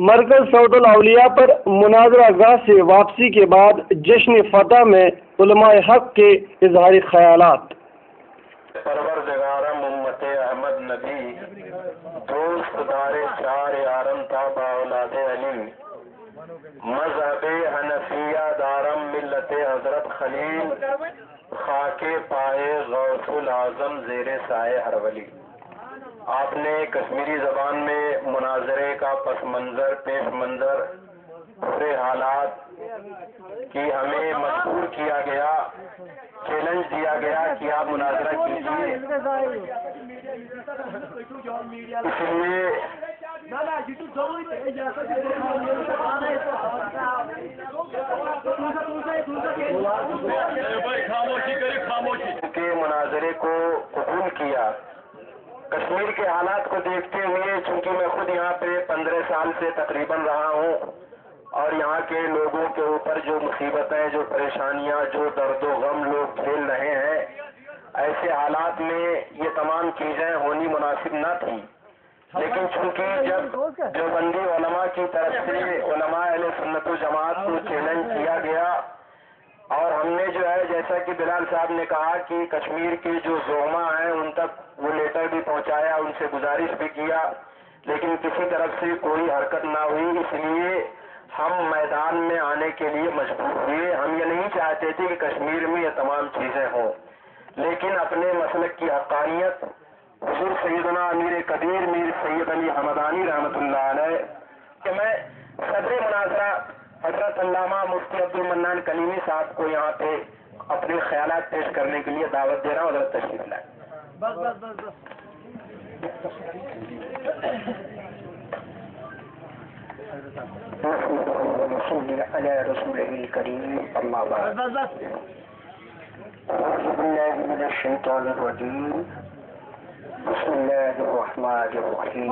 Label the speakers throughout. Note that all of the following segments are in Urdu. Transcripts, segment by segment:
Speaker 1: مرکز سعود الاولیاء پر مناظرہ گاہ سے واپسی کے بعد جشن فتح میں علماء حق کے اظہار خیالات۔
Speaker 2: پروردگارم امت احمد نبی دوست دار چار یارم تابا اولاد علی مذہب حنفیہ دارم ملت حضرت خلیل خاک پائے غوث العظم زیر سائے ہر ولی۔ آپ نے کشمیری زبان میں مناظرے کا پس منظر پیش منظر پورے حالات کی ہمیں مجبور کیا گیا، چیلنج دیا گیا کہ آپ مناظرہ کیجیے، اس لیے کے مناظرے کو قبول کیا۔ کشمیر کے حالات کو دیکھتے ہوئے، چونکہ میں خود یہاں پہ 15 سال سے تقریباً رہا ہوں اور یہاں کے لوگوں کے اوپر جو مصیبتیں، جو پریشانیاں، جو درد و غم لوگ جھیل رہے ہیں، ایسے حالات میں یہ تمام چیزیں ہونی مناسب نہ تھیں، لیکن چونکہ جب دیوبندی علماء کی طرف سے علماء اہل سنت و جماعت کو چیلنج کیا گیا اور ہم نے جو ہے جیسا کہ بلال صاحب نے کہا کہ کشمیر کے جو زعماء ہیں ان تک وہ لیٹر بھی پہنچایا، ان سے گزارش بھی کیا، لیکن کسی طرف سے کوئی حرکت نہ ہوئی، اس لیے ہم میدان میں آنے کے لیے مجبور ہوئے۔ ہم یہ نہیں چاہتے تھے کہ کشمیر میں یہ تمام چیزیں ہوں، لیکن اپنے مسلک کی حقانیت حضور سیدنا امیر کبیر میر سید علی حمدانی رحمۃ اللہ علیہ کہ میں صدر مناظرہ حضرت علامہ مفتی عبد المنان کلیمی صاحب کو یہاں پہ اپنے خیالات پیش کرنے کے لیے دعوت دے رہا ہوں، حضرت تشریف لائیں۔ علی رسول الکریم اما بعد، اعوذ باللہ من الشیطان الرجیم، بسم اللہ الرحمن الرحیم،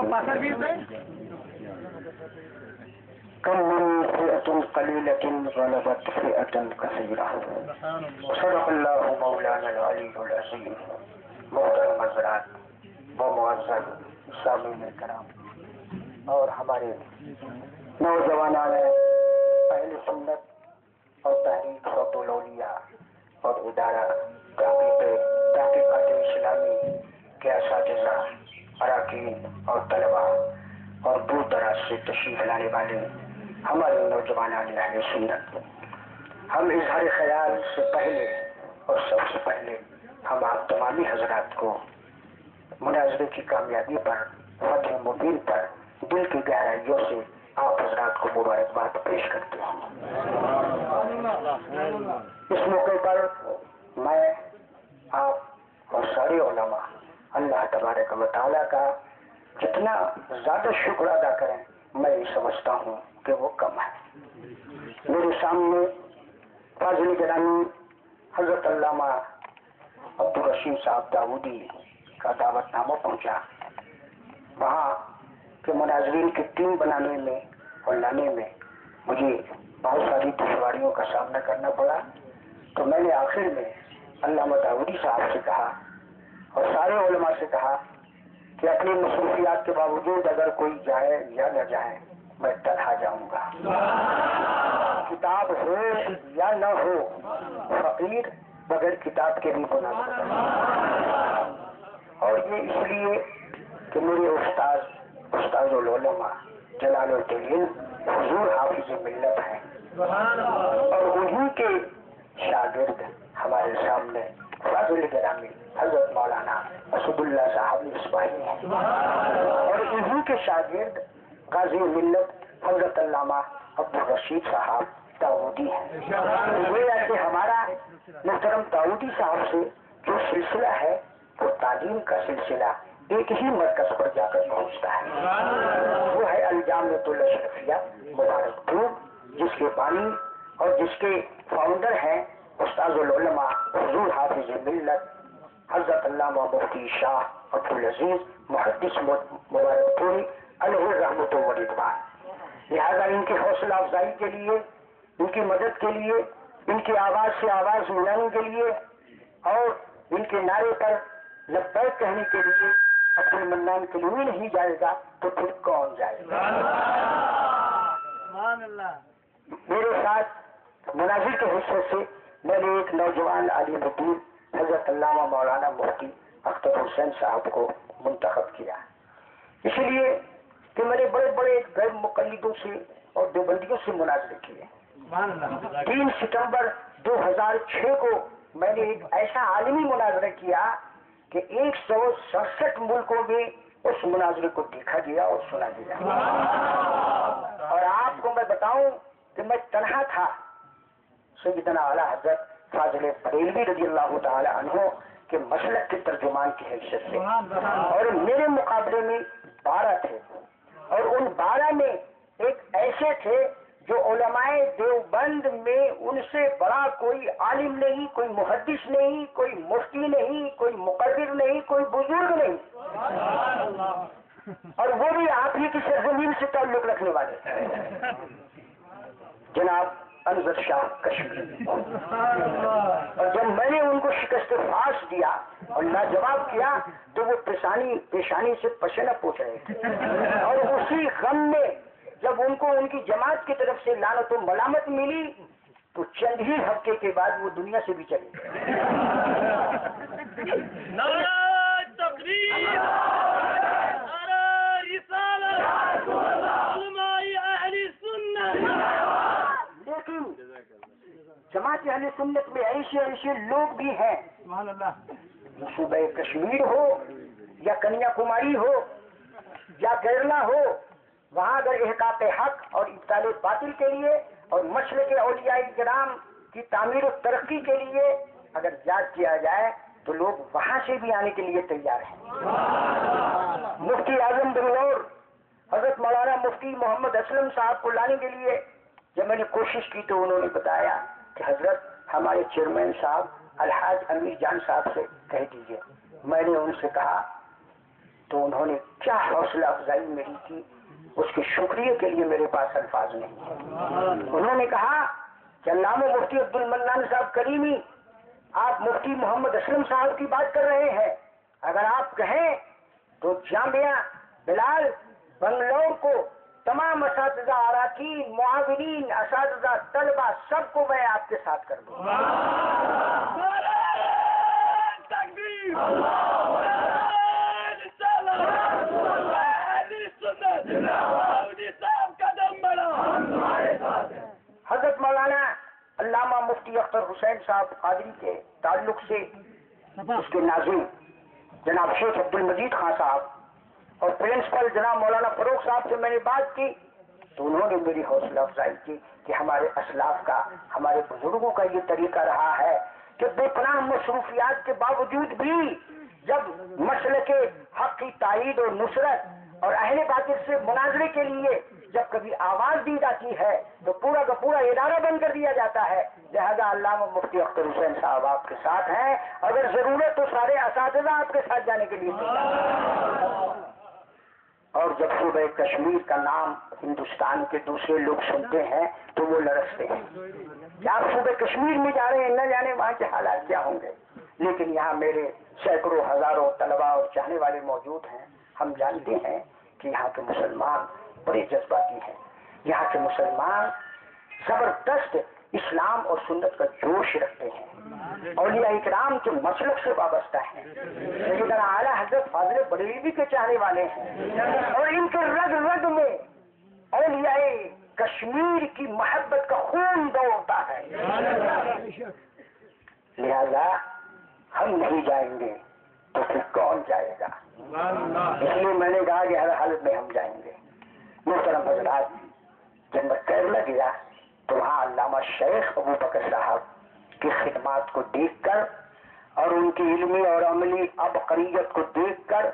Speaker 2: کم من فئة قلیلة غلبت فئة کثیرہ، صدق اللہ مولانا العلی العظیم۔ محترم حضرات و معزز سامعین کرام اور ہمارے نوجوانان اہل سنت اور تحریک صوت الاولیاء اور ادارہ تحقیقات اسلامی کے اساتذہ، اراکین اور طلباء اور دور دراز سے تشریف لانے والے ہمارے نوجوانان اہل سنت، ہم اظہار خیال سے پہلے اور سب سے پہلے ہم آپ تمامی حضرات کو مناظرے کی کامیابی پر، فتح مبین پر دل کی گہرائیوں سے آپ حضرات کو مبارکباد پیش کرتے ہیں۔ اس موقع پر میں آپ اور سارے علماء اللہ تبارک و تعالیٰ کا جتنا زیادہ شکر ادا کریں میں یہ سمجھتا ہوں کہ وہ کم ہے۔ میرے سامنے فاضل گرامی حضرت علامہ عبدالرشید صاحب داؤدی کا دعوت نامہ پہنچا، وہاں کے مناظرین کی ٹیم بنانے میں اور لانے میں مجھے بہت ساری دشواریوں کا سامنا کرنا پڑا، تو میں نے آخر میں علامہ داؤدی صاحب سے کہا اور سارے علماء سے کہا کہ اپنی مصروفیات کے باوجود اگر کوئی جائے یا نہ جائے میں تنہا جاؤں گا، کتاب ہو یا نہ ہو، فقیر بغیر کتاب کے بھی مناظرہ کرے، اور یہ اس لیے کہ میرے استاذ العلماء جلال الدین حضور حافظ ملت ہیں اور انہی کے شاگرد ہمارے سامنے فاضل گرامی حضرت مولانا اسد اللہ صاحب اصباہی ہیں اور انہی کے شاگرد غازی ملت حضرت علامہ عبدالرشید صاحب داؤدی ہیں۔ یہ کہ ہمارا محترم داؤدی صاحب سے جو سلسلہ ہے وہ تعلیم کا سلسلہ ایک ہی مرکز پر جا کر پہنچتا ہے، وہ ہے الجامعۃ الاشرفیہ مبارک پور، جس کے بانی اور جس کے فاؤنڈر ہیں استاذ العلماء حضور حافظ ملت حضرت علامہ مفتی شاہ عبدالعزیز محدث مبارک پوری علیہ رحمۃ و رضوان۔ لہذا ان کی حوصلہ افزائی کے لیے، ان کی مدد کے لیے، ان کی آواز سے آواز ملانے کے لیے اور ان کے نعرے پر لبیک کہنے کے لیے عبد المنان کلیمی نہیں جائے گا تو پھر کون جائے گا؟ مناظر کے حصے سے میں نے ایک نوجوان عالم دین حضرت علامہ مولانا مفتی اختر حسین صاحب کو منتخب کیا، اس لیے کہ میں نے بڑے بڑے غیر مقلدوں سے اور دیوبندیوں سے مناظرے کیے۔ 3 ستمبر 2006 کو میں نے ایک ایسا عالمی مناظرہ کیا کہ 167 ملکوں میں اس مناظرے کو دیکھا گیا اور سنا گیا، اور آپ کو میں بتاؤں کہ میں تنہا تھا۔ سیدنا اعلیٰ حضرت فاضل بریلوی رضی اللہ تعالی عنہ کے مسلک کے ترجمان کی حیثیت سے، اور میرے مقابلے میں 12 تھے، اور ان 12 میں ایک ایسے تھے جو علماء دیوبند میں ان سے بڑا کوئی عالم نہیں، کوئی محدث نہیں، کوئی مفتی نہیں، کوئی مقرر نہیں، کوئی بزرگ نہیں، اور وہ بھی آپ ہی کی سرزمین سے تعلق رکھنے والے، جناب انور شاہ کشمیری۔ اور جب میں نے ان کو شکست فاش دیا اور لاجواب کیا تو وہ پیشانی سے پسینہ پوچھ رہے تھے، اور اسی غم میں جب ان کو ان کی جماعت کی طرف سے لعنت و ملامت ملی تو چند ہی ہفتے کے بعد وہ دنیا سے بھی چلے گئے۔
Speaker 3: نعرہ تکبیر، نعرہ رسالت، علماء اہل سنت۔
Speaker 2: لیکن جماعت اہل سنت میں ایسے لوگ بھی ہیں، صوبہ کشمیر ہو یا کنیا کماری ہو یا کیرلا ہو، وہاں اگر احقاق حق اور ابطال باطل کے لیے اور مسلک اولیاء کرام کی تعمیر و ترقی کے لیے اگر یاد کیا جائے تو لوگ وہاں سے بھی آنے کے لیے تیار ہیں۔ مفتی اعظم بنگلور حضرت مولانا مفتی محمد اسلم صاحب کو لانے کے لیے جب میں نے کوشش کی تو انہوں نے بتایا کہ حضرت ہمارے چیئرمین صاحب الحاج امیر جان صاحب سے کہہ دیجیے۔ میں نے ان سے کہا تو انہوں نے کیا حوصلہ افزائی میری کی، اس کے شکریہ کے لیے میرے پاس الفاظ نہیں۔ انہوں نے کہا کہ علامہ مفتی عبد المنان صاحب کریمی، آپ مفتی محمد اسلم صاحب کی بات کر رہے ہیں، اگر آپ کہیں تو جامعہ بلال بنگلور کو تمام اساتذہ اراکین معاونین اساتذہ طلبہ سب کو میں آپ کے ساتھ کر دوں۔ حضرت مولانا علامہ مفتی اختر حسین صاحب قادری کے تعلق سے اس کے ناظرین جناب شیخ عبد المجید خان صاحب اور پرنسپل جناب مولانا فروخ صاحب سے میں نے بات کی تو انہوں نے میری حوصلہ افزائی کی کہ ہمارے اسلاف کا، ہمارے بزرگوں کا یہ طریقہ رہا ہے کہ بے پناہ مصروفیات کے باوجود بھی جب مسلک حق کی تائید اور نصرت اور اہل باطل سے مناظرے کے لیے جب کبھی آواز دی جاتی ہے تو پورا کا پورا ادارہ بند کر دیا جاتا ہے۔ لہذا علامہ مفتی اختر حسین صاحب آپ کے ساتھ ہیں، اگر ضرورت تو سارے اساتذہ آپ کے ساتھ جانے کے لیے تیار۔ اور جب صوبہ کشمیر کا نام ہندوستان کے دوسرے لوگ سنتے ہیں تو وہ لرزتے ہیں کہ آپ صوبہ کشمیر میں جا رہے ہیں، نہ جانے وہاں کے حالات کیا ہوں گے۔ لیکن یہاں میرے سینکڑوں ہزاروں طلباء اور چاہنے والے موجود ہیں، ہم جانتے ہیں کہ یہاں کے مسلمان بڑے جذباتی ہیں، یہاں کے مسلمان زبردست اسلام اور سنت کا جوش رکھتے ہیں، اولیاء اکرام کے مسلک سے وابستہ ہیں، سیدنا اعلیٰ حضرت فاضل بریلوی کے چاہنے والے ہیں، اور ان کے رگ رگ میں اولیاء کشمیر کی محبت کا خون دوڑتا ہے۔ لہذا ہم نہیں جائیں گے تو پھر کون جائے گا؟ اس لیے میں نے کہا کہ ہر حالت میں ہم جائیں گے۔ محترم حضرات، جب میں کیرلا گیا تو وہاں علامہ شیخ ابو بکر صاحب کی خدمات کو دیکھ کر اور ان کی علمی اور عملی عبقریت کو دیکھ کر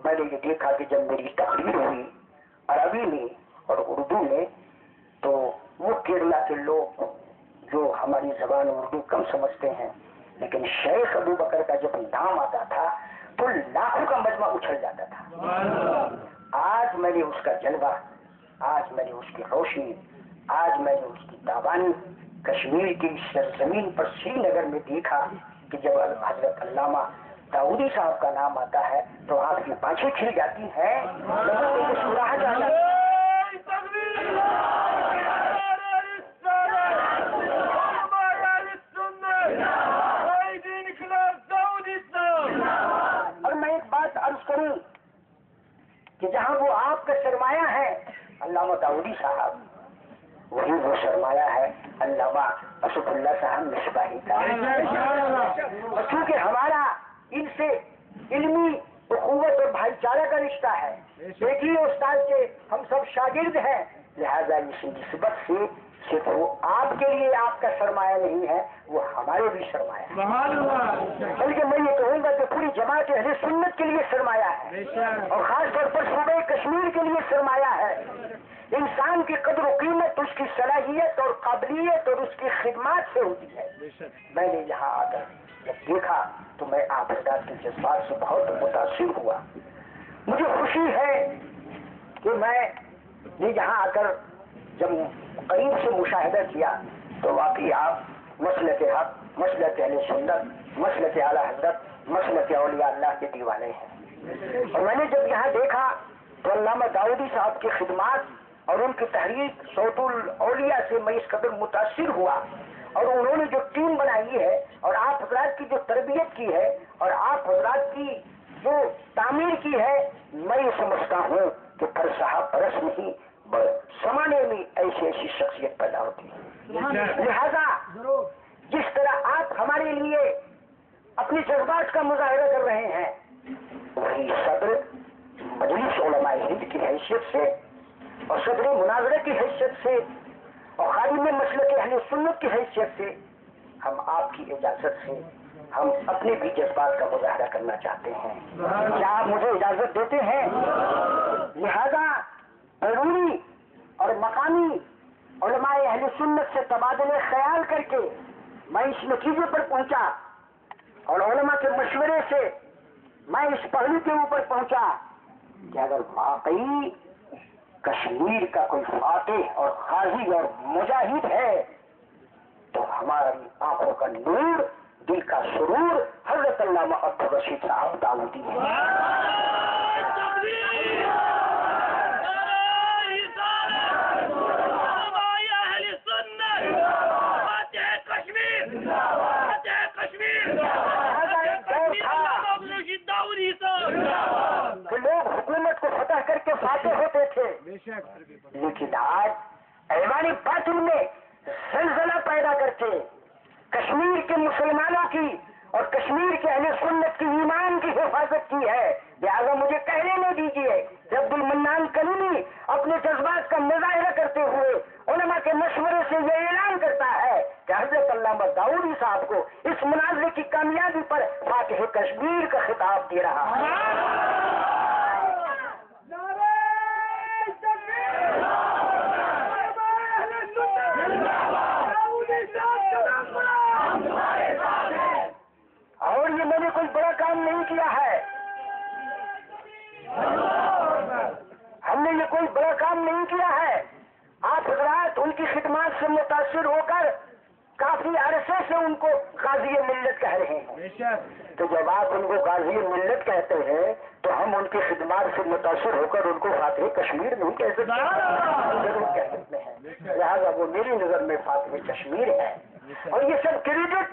Speaker 2: میں نے یہ دیکھا کہ جب میری تقریر ہوئی عربی میں اور اردو میں تو وہ کیرلا کے لوگ جو ہماری زبان اردو کم سمجھتے ہیں، لیکن شیخ ابو بکر کا جب نام آتا تھا تو لاکھوں کا مجمع اچھل جاتا تھا۔ آج میں نے اس کا جلوہ، آج میں نے اس کی روشنی، آج میں نے اس کی تابانی کشمیر کی سرزمین پر سری نگر میں دیکھا کہ جب حضرت علامہ داؤدی صاحب کا نام آتا ہے تو آپ کی بانچیں کھل جاتی ہیں، مسکراہٹ آ جاتی ہے۔ علامہ داؤدی صاحب، وہی وہ سرمایہ ہے علامہ اسد اللہ صاحب مصباحی کا، اور چونکہ ہمارا ان سے علمی اخوت اور بھائی چارہ کا رشتہ ہے، ایک ہی استاد کے ہم سب شاگرد ہیں، لہذا اس نسبت سے صرف وہ آپ کے لیے آپ کا سرمایہ نہیں ہے، وہ ہمارے بھی سرمایہ ہے، بلکہ میں یہ کہوں گا کہ پوری جماعت اہل سنت کے لیے سرمایہ ہے، اور خاص طور پر صوبہ کشمیر کے لیے سرمایہ ہے۔ انسان کی قدر و قیمت اس کی صلاحیت اور قابلیت اور اس کی خدمات سے ہوتی ہے۔ میں نے یہاں آ کر جب دیکھا تو میں آپ حضرات کے جذبات سے بہت متاثر ہوا۔ مجھے خوشی ہے کہ میں نے یہاں آ کر جب قریب سے مشاہدہ کیا تو واقعی آپ مسلک حق، مسلک اہل سنت، مسلک اعلیٰ حضرت، مسلک اولیاء اللہ کے دیوانے ہیں۔ اور میں نے جب یہاں دیکھا تو علامہ داؤدی صاحب کی خدمات اور ان کی تحریک صوت الاولیاء سے میں اس قدر متاثر ہوا، اور انہوں نے جو ٹیم بنائی ہے اور آپ حضرات کی جو تربیت کی ہے اور آپ حضرات کی جو تعمیر کی ہے، میں یہ سمجھتا ہوں کہ صاحب پرس نہیں زمانے میں ایسی ایسی شخصیت پیدا ہوتی ہے۔ لہذا جس طرح آپ ہمارے لیے اپنے جذبات کا مظاہرہ کر رہے ہیں، وہی صدر مجلس علماء ہند کی حیثیت سے اور صدر مناظرہ کی حیثیت سے اور خادم مسلک اہل سنت کی حیثیت سے ہم آپ کی اجازت سے ہم اپنے بھی جذبات کا مظاہرہ کرنا چاہتے ہیں۔ کیا آپ مجھے اجازت دیتے ہیں؟ لہذا بیرونی اور مقامی علماء اہل سنت سے تبادلے خیال کر کے میں اس نتیجے پر پہنچا اور علماء کے مشورے سے میں اس پہلو کے اوپر پہنچا کہ اگر واقعی کشمیر کا کوئی فاتح اور غازی اور مجاہد ہے تو ہماری آنکھوں کا نور، دل کا سرور حضرت علامہ عبدالرشید صاحب داؤدی ہے۔ کہ لوگ حکومت کو فتح کر کے فاتح ہوتے تھے، لیکن آج ایوان باطل میں زلزلہ پیدا کر کے کشمیر کے مسلمانوں کی اور کشمیر کے اہل سنت کی ایمان کی حفاظت کی ہے۔ لہٰذا مجھے کہنے نہیں دیجیے کہ عبد المنان کلیمی اپنے جذبات کا مظاہرہ کرتے ہوئے علماء کے مشورے سے یہ اعلان کرتا ہے کہ حضرت علامہ داؤدی صاحب کو اس مناظرے کی کامیابی پر فاتح کشمیر کا خطاب دے رہا ہے۔ اور یہ میں نے کوئی بڑا کام نہیں کیا ہے، ہم نے یہ کوئی بڑا کام نہیں کیا ہے۔ آپ حضرات ان کی خدمات سے متاثر ہو کر کافی عرصے سے ان کو غازی ملت کہہ رہے ہیں، تو جب آپ ان کو غازی ملت کہتے ہیں تو ہم ان کی خدمات سے متاثر ہو کر ان کو فاتح کشمیر نہیں کہہ سکتے، ضرور کہہ سکتے ہیں۔ لہٰذا وہ میری نظر میں فاتح کشمیر ہے، اور یہ سب کریڈٹ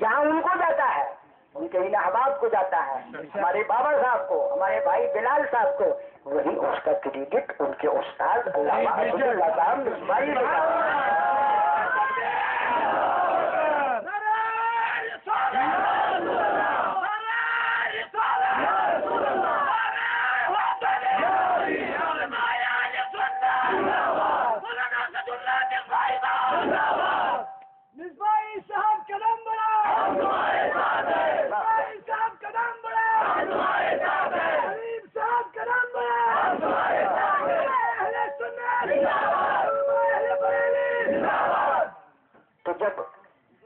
Speaker 2: جہاں ان کو جاتا ہے، ان کے ان احباب کو جاتا ہے، ہمارے بابا صاحب کو، ہمارے بھائی بلال صاحب کو، وہی اس کا کریڈٹ ان کے استاد علامہ اسد اللہ صاحب مصباحی کو۔ تو جب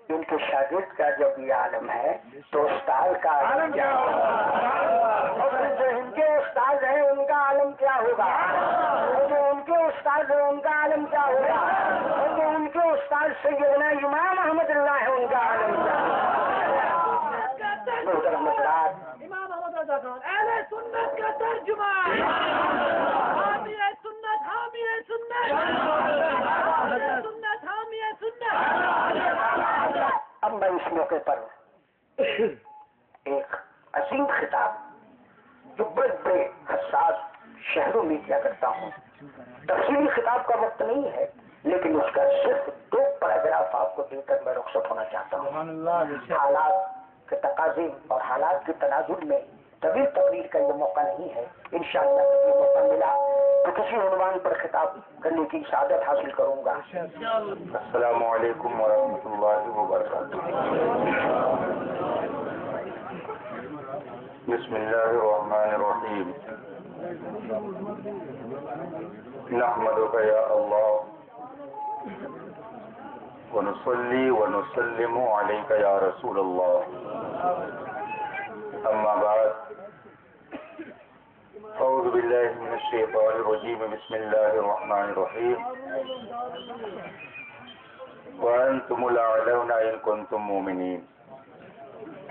Speaker 2: ان کے شاگرد کا جب یہ عالم ہے تو استاد کا عالم کیا ہوگا، اور جو ان کے استاد ہیں ان کا عالم کیا ہوگا، اور جو ان کے استاد ہیں ان کا عالم کیا ہوگا، اور جو ان کے استاد سیدنا امام احمد اللہ ہے ان کا عالم کیا ہوگا۔
Speaker 3: امام احمد رضا خان اہل سنت کا ترجمہ، حامی سنت، حامی سنت، سنت حامی سنت۔
Speaker 2: اب میں اس موقع پر ایک عظیم خطاب جو بڑے بڑے حساس شہروں میں کیا کرتا ہوں. تفصیلی خطاب کا وقت نہیں ہے، لیکن اس کا صرف 2 پیراگراف آپ کو دے کر میں رخصت ہونا چاہتا ہوں. حالات کے تقاضے اور حالات کے تناظر میں طویل تقریر کا یہ موقع نہیں ہے. انشاءاللہ یہ موقع ملا تو کسی عنوان پر خطاب کرنے کی سعادت حاصل کروں گا.
Speaker 4: السلام علیکم ورحمۃ اللہ وبرکاتہ. بسم اللہ الرحمن الرحیم. نحمدک یا اللہ ونصلی ونسلم علیک یا رسول اللہ. اما بعد اعوذ باللہ من الشیطان الرجیم. بسم اللہ الرحمن الرحیم. وانتم الاعلون ان کنتم مؤمنین.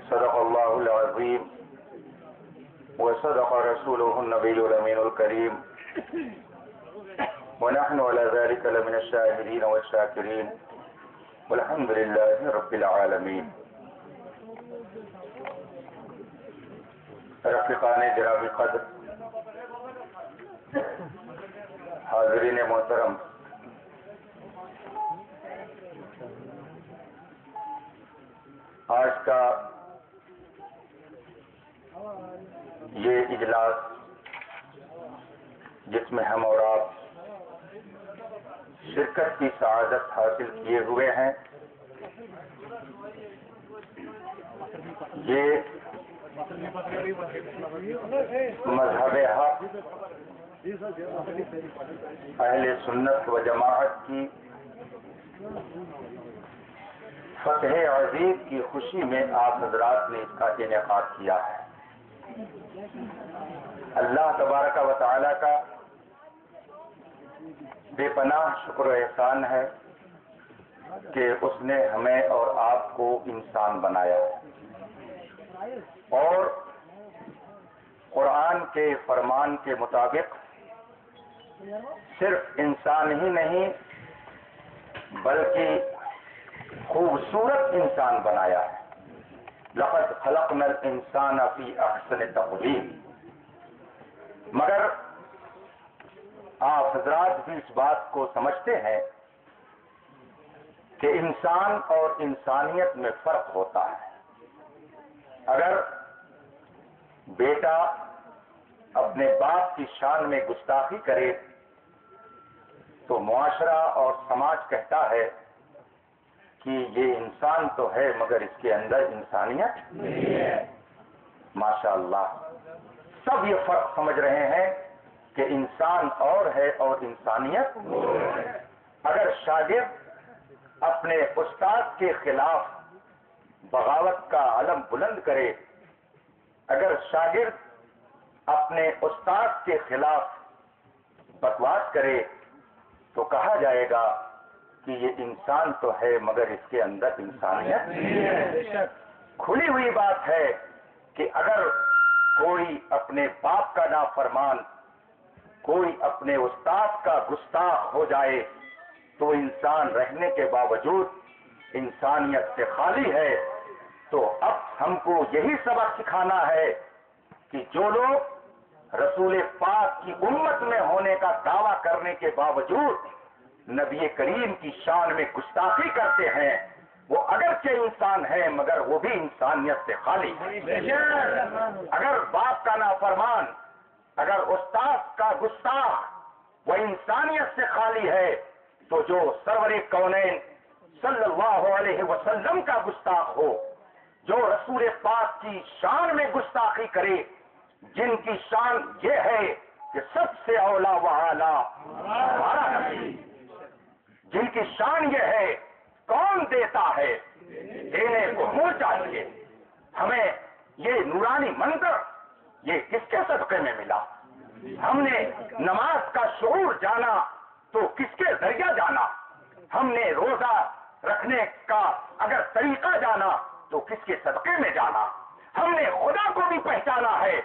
Speaker 4: صدق اللہ العظیم وصدق رسوله النبی الامین الکریم. ونحن على ذلك لمن الشاهدين والشاكرين والحمد لله رب العالمين. رفیقان جناب قدر، حاضرین محترم، آج کا یہ اجلاس جس میں ہم اور آپ شرکت کی سعادت حاصل کیے ہوئے ہیں، یہ مذہب حق اہل سنت و جماعت کی فتح عظیم کی خوشی میں آپ حضرات نے اس کا انعقاد کیا ہے. اللہ تبارک و تعالی کا بے پناہ شکر و احسان ہے کہ اس نے ہمیں اور آپ کو انسان بنایا اور قرآن کے فرمان کے مطابق صرف انسان ہی نہیں بلکہ خوبصورت انسان بنایا ہے. لقد خلقنا الانسان فی احسن تقویم. مگر آپ حضرات بھی اس بات کو سمجھتے ہیں کہ انسان اور انسانیت میں فرق ہوتا ہے. اگر بیٹا اپنے باپ کی شان میں گستاخی کرے تو معاشرہ اور سماج کہتا ہے کہ یہ انسان تو ہے مگر اس کے اندر انسانیت نہیں ہے. ماشاء اللہ سب یہ فرق سمجھ رہے ہیں کہ انسان اور ہے اور انسانیت. اگر شاگرد اپنے استاد کے خلاف بغاوت کا علم بلند کرے، اگر شاگرد اپنے استاد کے خلاف بکواس کرے تو کہا جائے گا کہ یہ انسان تو ہے مگر اس کے اندر انسانیت نہیں ہے. کھلی ہوئی بات ہے کہ اگر کوئی اپنے باپ کا نافرمان، کوئی اپنے استاد کا گستاخ ہو جائے تو انسان رہنے کے باوجود انسانیت سے خالی ہے. تو اب ہم کو یہی سبق سکھانا ہے کہ جو لوگ رسول پاک کی امت میں ہونے کا دعویٰ کرنے کے باوجود نبی کریم کی شان میں گستاخی کرتے ہیں، وہ اگرچہ انسان ہے مگر وہ بھی انسانیت سے خالی ہے. اگر باپ کا نافرمان، اگر استاد کا گستاخ وہ انسانیت سے خالی ہے تو جو سرور کونین صلی اللہ علیہ وسلم کا گستاخ ہو، جو رسول پاک کی شان میں گستاخی کرے، جن کی شان یہ ہے کہ سب سے اولا و اعلیٰ ہمارا نبی، جن کی شان یہ ہے کون دیتا ہے، دینے کو منہ چاہیے. ہمیں یہ نورانی منظر یہ کس کے صدقے میں ملا؟ ہم نے نماز کا شعور جانا تو کس کے ذریعہ جانا؟ ہم نے روزہ رکھنے کا اگر طریقہ جانا تو کس کے صدقے میں جانا؟ ہم نے خدا کو بھی پہچانا ہے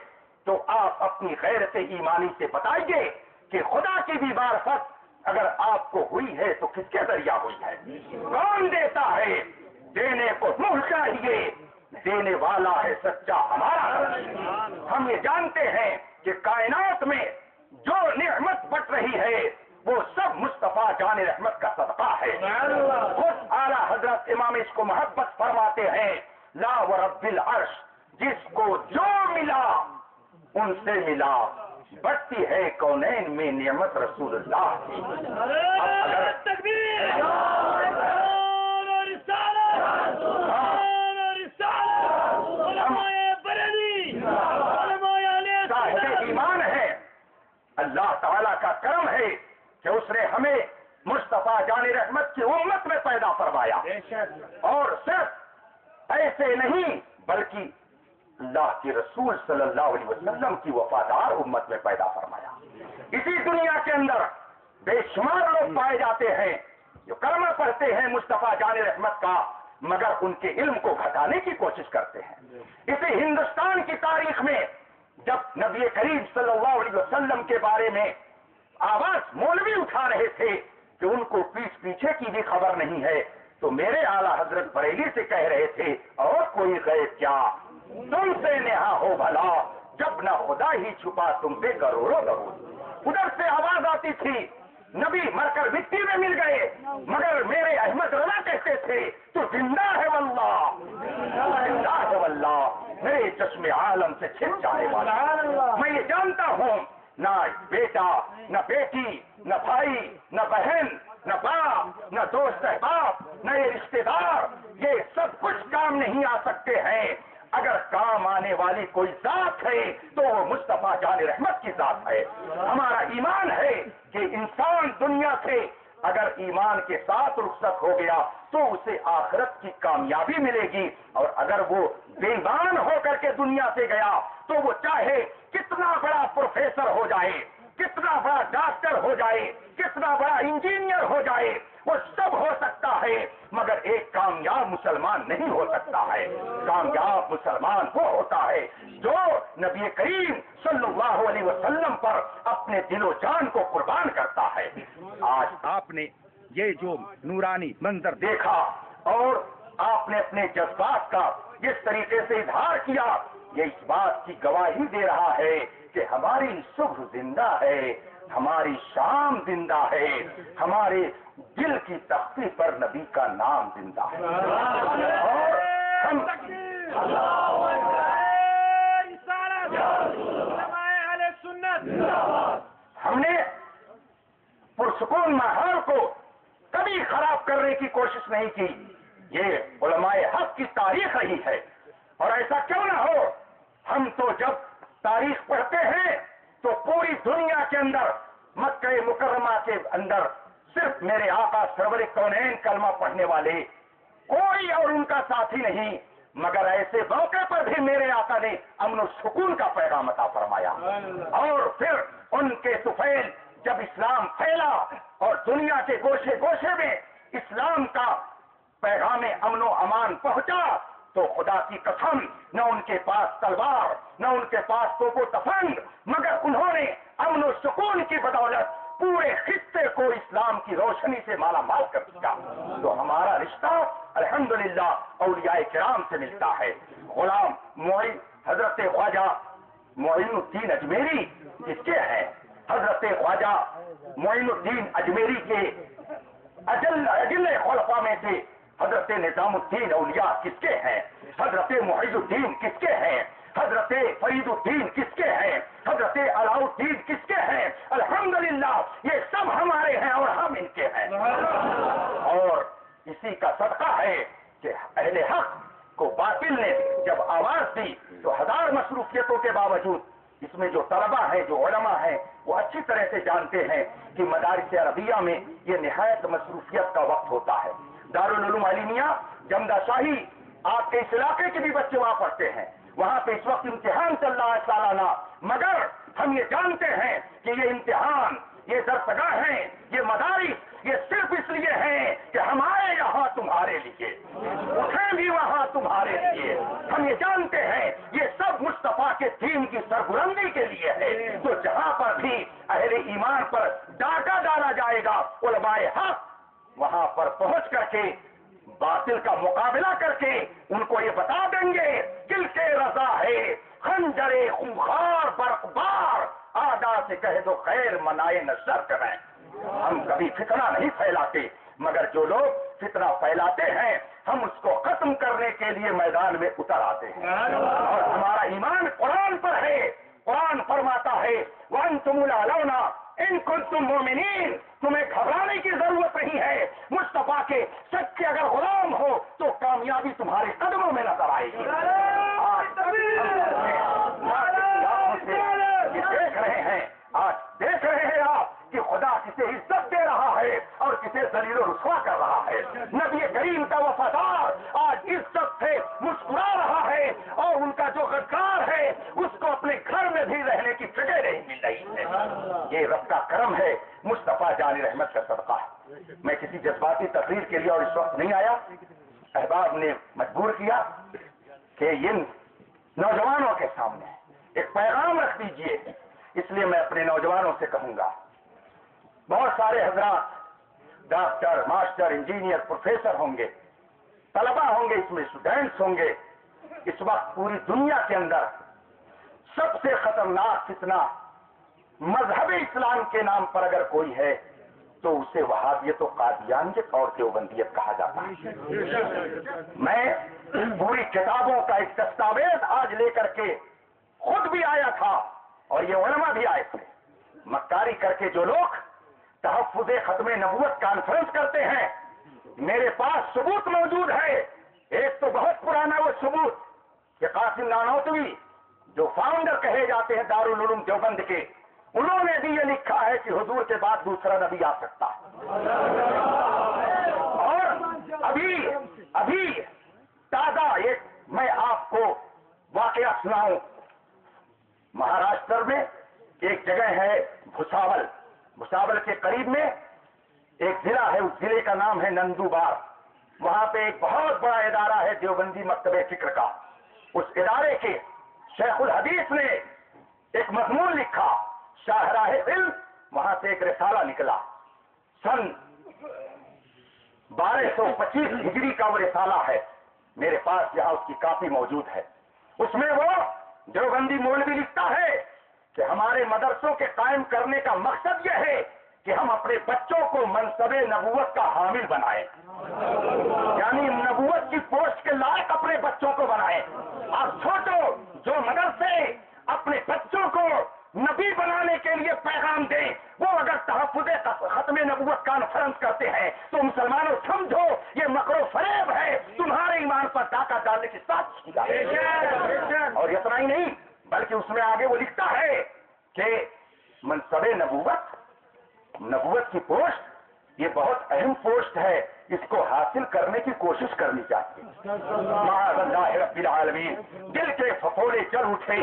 Speaker 4: تو آپ اپنی غیرت ایمانی سے بتائیے کہ خدا کی بھی معرفت اگر آپ کو ہوئی ہے تو کس کے ذریعہ ہوئی ہے؟ کون دیتا ہے؟ دینے کو منہ چاہیے، دینے والا ہے سچا ہمارا. ہم یہ جانتے ہیں کہ کائنات میں جو نعمت بٹ رہی ہے وہ سب مصطفیٰ جان رحمت کا صدقہ ہے. خود اعلیٰ حضرت امام اس کو محبت فرماتے ہیں لا ورب العرش، جس کو جو ملا ان سے ملا، بڑھتی ہے کونین میں نعمت رسول اللہ کی. صاحب ایمان ہے، اللہ تعالیٰ کا کرم ہے کہ اس نے ہمیں مصطفیٰ جان رحمت کی امت میں پیدا فرمایا، اور صرف ایسے نہیں بلکہ اللہ کے رسول صلی اللہ علیہ وسلم کی وفادار امت میں پیدا فرمایا. اسی دنیا کے اندر بے شمار لوگ پائے جاتے ہیں جو کلمہ پڑھتے ہیں مصطفیٰ جان رحمت کا، مگر ان کے علم کو گھٹانے کی کوشش کرتے ہیں. اسی ہندوستان کی تاریخ میں جب نبی کریم صلی اللہ علیہ وسلم کے بارے میں آواز مولوی اٹھا رہے تھے کہ ان کو پیچھے کی بھی خبر نہیں ہے، تو میرے اعلیٰ حضرت بریلی سے کہہ رہے تھے اور کوئی غیب کیا، تم سے نہا ہو بھلا جب نہ خدا ہی چھپا تم سے کروڑوں درود. ادھر سے آواز آتی تھی نبی مر کر مٹی میں مل گئے، مگر میرے احمد رضا کہتے تھے تو زندہ ہے واللہ، زندہ ہے واللہ، میرے چشم عالم سے چھن جانے والا. میں یہ جانتا ہوں نہ بیٹا، نہ بیٹی، نہ بھائی، نہ بہن، نہ باپ، نہ دوست احباب، نہ یہ رشتے دار، یہ سب کچھ کام نہیں آ سکتے ہیں. اگر کام آنے والی کوئی ذات ہے تو وہ مصطفیٰ جان رحمت کی ذات ہے. ہمارا ایمان ہے کہ انسان دنیا سے اگر ایمان کے ساتھ رخصت ہو گیا تو اسے آخرت کی کامیابی ملے گی، اور اگر وہ بے ایمان ہو کر کے دنیا سے گیا تو وہ چاہے کتنا بڑا پروفیسر ہو جائے، کتنا بڑا ڈاکٹر ہو جائے، کتنا بڑا انجینئر ہو جائے، وہ سب ہو سکتا ہے، مگر ایک کامیاب مسلمان نہیں ہو سکتا ہے. کامیاب مسلمان وہ ہوتا ہے جو نبی کریم صلی اللہ علیہ وسلم پر اپنے دل و جان کو قربان کرتا ہے. آج آپ نے یہ جو نورانی منظر دیکھا اور آپ نے اپنے جذبات کا جس طریقے سے اظہار کیا، یہ اس بات کی گواہی دے رہا ہے کہ ہماری صبح زندہ ہے، ہماری شام زندہ ہے، ہمارے دل کی تختی پر نبی کا نام زندہ ہے. اور ہم نے پرسکون ماحول کو کبھی خراب کرنے کی کوشش نہیں کی. یہ علماء حق کی تاریخ رہی ہے، اور ایسا کیوں نہ ہو. ہم تو جب تاریخ پڑھتے ہیں تو پوری دنیا کے اندر مکہ مکرمہ کے اندر صرف میرے آقا سرور کونین کلمہ پڑھنے والے، کوئی اور ان کا ساتھی نہیں، مگر ایسے موقع پر بھی میرے آقا نے امن و سکون کا پیغام عطا فرمایا. اور پھر ان کے طفیل جب اسلام پھیلا اور دنیا کے گوشے گوشے میں اسلام کا پیغام امن و امان پہنچا تو خدا کی قسم نہ ان کے پاس تلوار، نہ ان کے پاس توپ و تفنگ، مگر انہوں نے امن و سکون کی بدولت پورے خطے کو اسلام کی روشنی سے مالا مال کر دیا. تو ہمارا رشتہ الحمدللہ اولیاء کرام سے ملتا ہے. غلام معین حضرت خواجہ معین الدین اجمیری کس کے ہیں؟ حضرت خواجہ معین الدین اجمیری کے اجل خلفاء میں سے حضرت نظام الدین اولیاء کس کے ہیں؟ حضرت معیز الدین کس کے ہیں؟ حضرت فرید الدین کس کے ہیں؟ حضرت علاء الدین کس کے ہیں؟ الحمدللہ یہ سب ہمارے ہیں اور ہم ان کے ہیں. اور اسی کا صدقہ ہے کہ اہل حق کو باطل نے جب آواز دی تو ہزار مصروفیتوں کے باوجود اس میں جو طلبہ ہیں، جو علماء ہیں، وہ اچھی طرح سے جانتے ہیں کہ مدارس عربیہ میں یہ نہایت مصروفیت کا وقت ہوتا ہے. دارالعلوم علیمیہ جمدہ شاہی آپ کے اس علاقے کے بھی بچے وہاں پڑھتے ہیں، وہاں پہ اس وقت امتحان چل رہا ہے سالانہ، مگر ہم یہ جانتے ہیں کہ یہ امتحان، یہ درسگاہ ہیں، یہ مدارس، یہ صرف اس لیے ہیں کہ ہمارے یہاں تمہارے لیے، اٹھیں بھی وہاں تمہارے لیے. ہم یہ جانتے ہیں یہ سب مصطفیٰ کے دین کی سربلندی کے لیے ہے. تو جہاں پر بھی اہل ایمان پر ڈاکہ ڈالا جائے گا، علماء حق وہاں پر پہنچ کر کے باطل کا مقابلہ کر کے ان کو یہ بتا دیں گے دل کے رضا ہے خنجرے خونخوار برقبار آدا سے کہہ دو خیر منائے نہ شر کریں. ہم کبھی فتنہ نہیں پھیلاتے، مگر جو لوگ فتنہ پھیلاتے ہیں ہم اس کو ختم کرنے کے لیے میدان میں اتر آتے ہیں. اور ہمارا ایمان قرآن پر ہے. قرآن فرماتا ہے وَأَنْتُمُ الْأَعْلَوْنَ إِن كُنتُم مُؤْمِنِينَ، تمہیں گھبرانے کی ضرورت نہیں ہے. مصطفیٰ کے سچے اگر غلام ہو تو کامیابی تمہارے قدموں میں نظر آئے گی. آج دیکھ رہے ہیں آپ کہ خدا کسے عزت دے رہا ہے اور کسے ذلیل و رسوا کر رہا ہے. نبی کریم کا وفادار آج عزت سے مسکرا رہا ہے اور ان کا جو غدار ہے اس کو اپنے گھر میں بھی رہنے کی جگہ نہیں مل رہی ہے. یہ رب کا کرم ہے، مصطفیٰ جان رحمت کا صدقہ ہے. میں کسی جذباتی تقریر کے لیے اور اس وقت نہیں آیا. احباب نے مجبور کیا کہ ان نوجوانوں کے سامنے ایک پیغام رکھ دیجئے. اس لیے میں اپنے نوجوانوں سے کہوں گا، بہت سارے حضرات ڈاکٹر، ماسٹر، انجینئر، پروفیسر ہوں گے، طلبہ ہوں گے، اس میں اسٹوڈینٹس ہوں گے. اس وقت پوری دنیا کے اندر سب سے خطرناک فتنہ مذہب اسلام کے نام پر اگر کوئی ہے تو اسے وہابیت و قادیانیت اور دیوبندیت کہا جاتا ہے. میں پوری کتابوں کا ایک دستاویز آج لے کر کے خود بھی آیا تھا اور یہ علماء بھی آئے تھے. مکاری کر کے جو لوگ تحفظ ختم نبوت کانفرنس کرتے ہیں، میرے پاس ثبوت موجود ہے. ایک تو بہت پرانا وہ ثبوت کہ قاسم نانوتوی جو فاؤنڈر کہے جاتے ہیں دارالعلوم دیوبند کے، انہوں نے بھی یہ لکھا ہے کہ حضور کے بعد دوسرا نبی آ سکتا ہے. اور ابھی تازہ ایک میں آپ کو واقعہ سناؤں. مہاراشٹر میں ایک جگہ ہے بھساول کے قریب میں ایک ضلع ہے، اس ضلع کا نام ہے نندوبار. وہاں پہ ایک بہت بڑا ادارہ ہے دیوبندی مکتبہ فکر کا. اس ادارے کے شیخ الحدیث نے ایک مضمون لکھا شاہراہ علم. وہاں سے ایک رسالہ نکلا سن 1225 ہجری کا وہ رسالہ ہے. میرے پاس یہاں اس کی کاپی موجود ہے. اس میں وہ دیوبندی مولوی لکھتا ہے کہ ہمارے مدرسوں کے قائم کرنے کا مقصد یہ ہے کہ ہم اپنے بچوں کو منصب نبوت کا حامل بنائیں، یعنی نبوت کی پوسٹ کے لائق اپنے بچوں کو بنائیں. آپ سوچو، جو مدرسے اپنے بچوں کو نبی بنانے کے لیے پیغام دیں وہ اگر تحفظ ختم نبوت کانفرنس کرتے ہیں تو مسلمانوں سمجھو یہ مکر و فریب ہے، تمہارے ایمان پر ڈاکہ ڈالنے کی سازش کی جاتی ہے. اور اتنا ہی نہیں بلکہ اس میں آگے وہ لکھتا ہے کہ منصب نبوت کی پوسٹ یہ بہت اہم پوسٹ ہے، اس کو حاصل کرنے کی کوشش کرنی چاہیے. معاذ اللہ رب العالمین. دل کے پھپھولے چل اٹھے،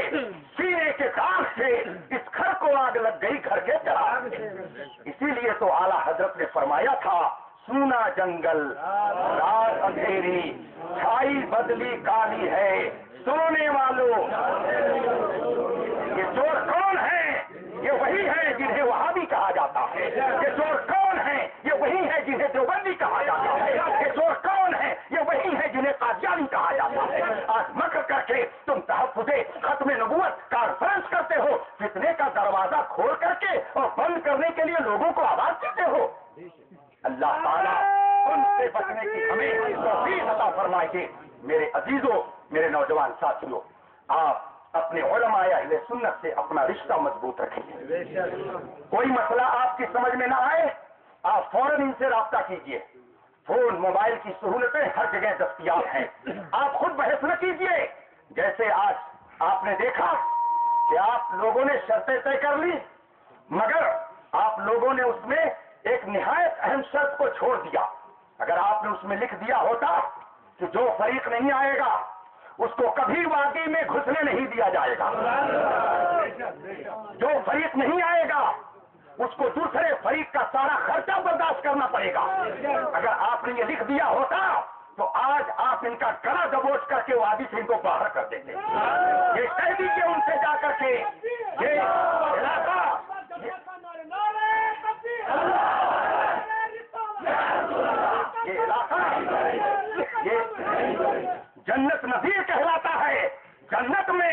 Speaker 4: سینے کے داغ سے اس گھر کو آگ لگ گئی، گھر کے چراغ سے. اسی لیے تو اعلیٰ حضرت نے فرمایا تھا سونا جنگل رات اندھیری چھائی بدلی کالی ہے سونے والوں. یہ چور کون ہے؟ یہ وہی ہے جنہیں وہابی کہا جاتا ہے. یہ چور کون ہے؟ یہ وہی ہے جنہیں دیوبندی کہا جاتا ہے. یہ چور کون ہے؟ یہ وہی ہے جنہیں قادیانی کہا جاتا ہے. آج مکر کر کے تم تحفظ ختم نبوت کانفرنس کرتے ہو، فتنے کا دروازہ کھول کر کے اور بند کرنے کے لیے لوگوں کو آواز دیتے ہو. اللہ تعالیٰ ان سے بچنے کی ہمیں توفیق عطا فرمائے گے. میرے عزیزوں، میرے نوجوان ساتھیوں، آپ اپنے علماء اہل سنت سے اپنا رشتہ مضبوط رکھیے. کوئی مسئلہ آپ کی سمجھ میں نہ آئے آپ فوراً ان سے رابطہ کیجیے. فون موبائل کی سہولتیں ہر جگہ دستیاب ہیں. آپ خود بحث نہ کیجیے. جیسے آج آپ نے دیکھا کہ آپ لوگوں نے شرطیں طے کر لی، مگر آپ لوگوں نے اس میں ایک نہایت اہم شرط کو چھوڑ دیا. اگر آپ نے اس میں لکھ دیا ہوتا کہ جو فریق نہیں آئے گا اس کو کبھی وادی میں گھسنے نہیں دیا جائے گا، جو فریق نہیں آئے گا اس کو دوسرے فریق کا سارا خرچہ برداشت کرنا پڑے گا. اگر آپ نے یہ لکھ دیا ہوتا تو آج آپ ان کا گلا دبوچ کر کے وادی سے ان کو باہر کر دیتے. یہ کہہ دیجیے ان سے جا کر کے یہ علاقہ یہ جنت نظیر کہلاتا ہے. جنت میں